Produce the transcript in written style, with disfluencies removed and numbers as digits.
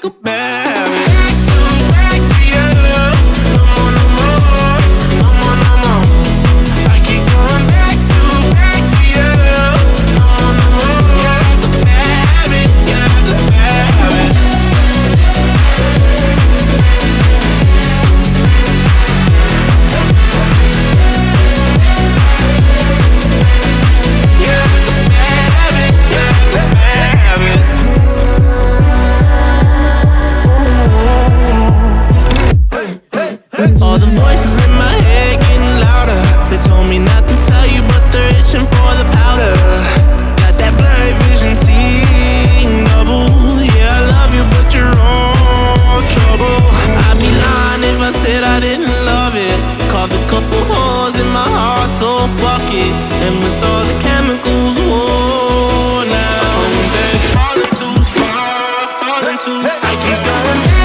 like a bad habit. Back to you. No more, no more, no more, no more. I keep going back to you. No more, no more. You're like a bad habit. You're like a bad habit. You're like a bad habit. You're like a bad habit. All the voices in my head getting louder. They told me not to tell you, but they're itching for the powder. Got that blurry vision, seeing double. Yeah, I love you, but you're all trouble. I'd be lying if I said I didn't love it. Carved a couple holes in my heart, so fuck it. And with all the chemicals, whoa, now I'm falling too far, falling too far. I keep going back.